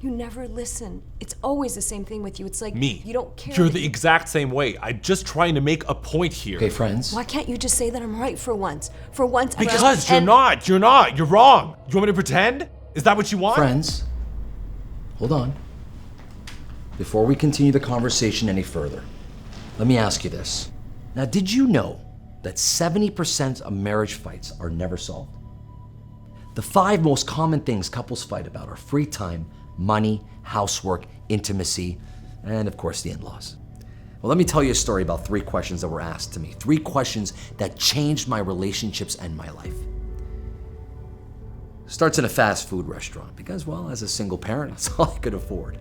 You never listen. It's always the same thing with you. It's like Me. you don't care. You're the exact same way. I'm just trying to make a point here. Okay, friends. Why can't you just say that I'm right for once? For once. Because you're not. You're wrong. You want me to pretend? Is that what you want? Friends, hold on. Before we continue the conversation any further, let me ask you this. Now, did you know that 70% of marriage fights are never solved? The 5 most common things couples fight about are free time, money, housework, intimacy, and of course the in-laws. Well, let me tell you a story about 3 questions that were asked to me. 3 questions that changed my relationships and my life. Starts in a fast food restaurant because, well, as a single parent, that's all I could afford.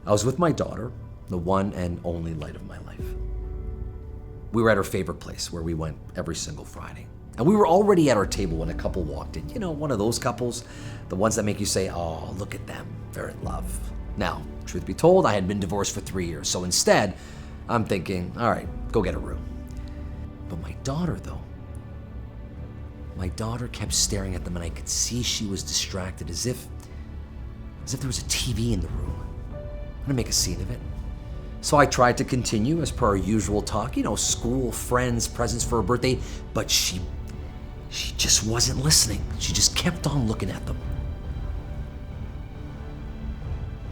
I was with my daughter, the one and only light of my life. We were at her favorite place where we went every single Friday. And we were already at our table when a couple walked in. You know, one of those couples, the ones that make you say, oh, look at them, they're in love. Now, truth be told, I had been divorced for 3 years. So instead, I'm thinking, all right, go get a room. But my daughter, though, my daughter kept staring at them and I could see she was distracted as if there was a TV in the room. I'm gonna make a scene of it. So I tried to continue as per our usual talk, you know, school, friends, presents for her birthday, but she just wasn't listening. She just kept on looking at them.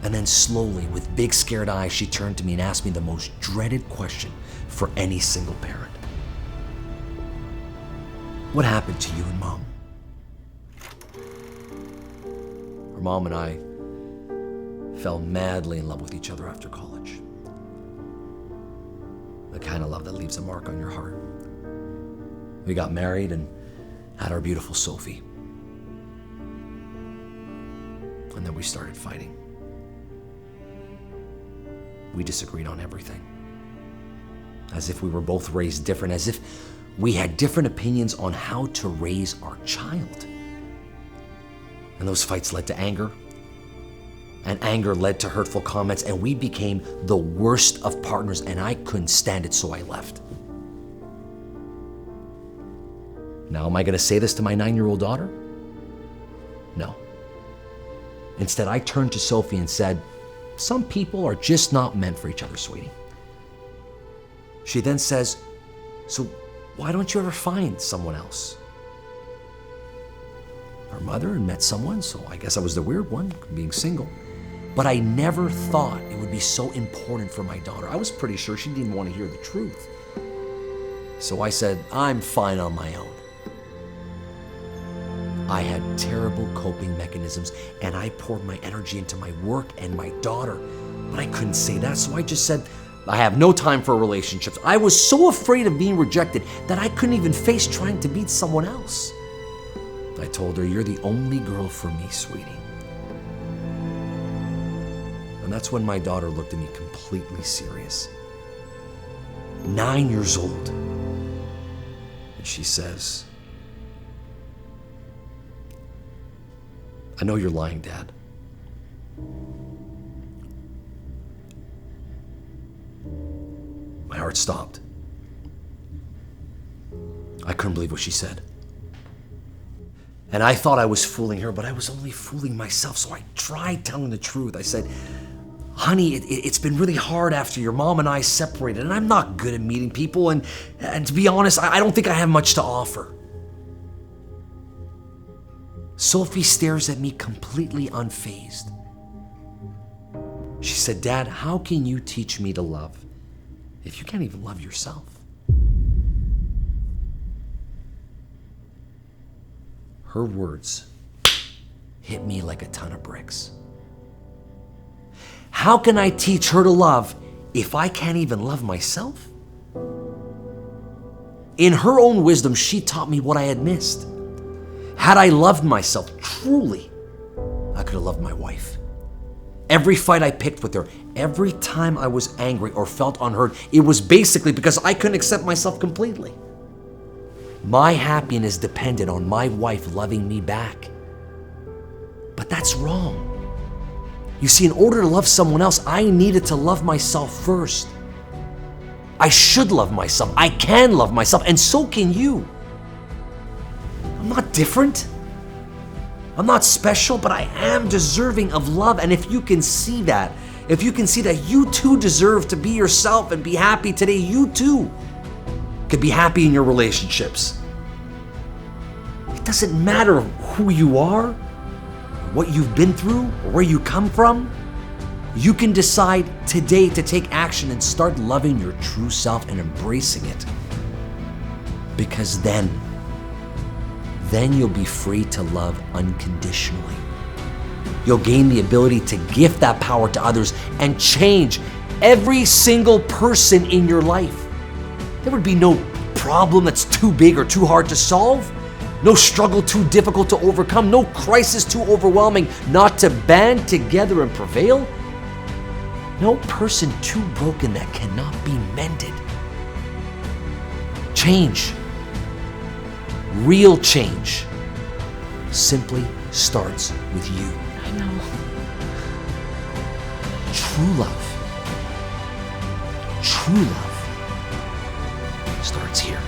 And then slowly, with big scared eyes, she turned to me and asked me the most dreaded question for any single parent. What happened to you and Mom? Her mom and I fell madly in love with each other after college. The kind of love that leaves a mark on your heart. We got married and had our beautiful Sophie. And then we started fighting. We disagreed on everything. As if we were both raised different, as if we had different opinions on how to raise our child. And those fights led to anger. And anger led to hurtful comments, and we became the worst of partners, and I couldn't stand it, so I left. Now, am I gonna say this to my 9-year-old daughter? No. Instead, I turned to Sophie and said, some people are just not meant for each other, sweetie. She then says, so why don't you ever find someone else? Her mother had met someone, so I guess I was the weird one, being single. But I never thought it would be so important for my daughter. I was pretty sure she didn't want to hear the truth. So I said, I'm fine on my own. I had terrible coping mechanisms, and I poured my energy into my work and my daughter. But I couldn't say that, so I just said, I have no time for relationships. I was so afraid of being rejected that I couldn't even face trying to meet someone else. I told her, you're the only girl for me, sweetie. And that's when my daughter looked at me completely serious. 9 years old. And she says, I know you're lying, Dad. My heart stopped. I couldn't believe what she said. And I thought I was fooling her, but I was only fooling myself, so I tried telling the truth. I said, honey, it's been really hard after your mom and I separated, and I'm not good at meeting people, and to be honest, I don't think I have much to offer. Sophie stares at me completely unfazed. She said, Dad, how can you teach me to love if you can't even love yourself? Her words hit me like a ton of bricks. How can I teach her to love if I can't even love myself? In her own wisdom, she taught me what I had missed. Had I loved myself truly, I could have loved my wife. Every fight I picked with her, every time I was angry or felt unheard, it was basically because I couldn't accept myself completely. My happiness depended on my wife loving me back. But that's wrong. You see, in order to love someone else, I needed to love myself first. I should love myself. I can love myself, and so can you. I'm not different. I'm not special, but I am deserving of love. And if you can see that, if you can see that you too deserve to be yourself and be happy today, you too could be happy in your relationships. It doesn't matter who you are, what you've been through, or where you come from. You can decide today to take action and start loving your true self and embracing it. Because then you'll be free to love unconditionally. You'll gain the ability to gift that power to others and change every single person in your life. There would be no problem that's too big or too hard to solve, no struggle too difficult to overcome, no crisis too overwhelming not to band together and prevail, no person too broken that cannot be mended. Change, real change, simply starts with you. I know. True love starts here.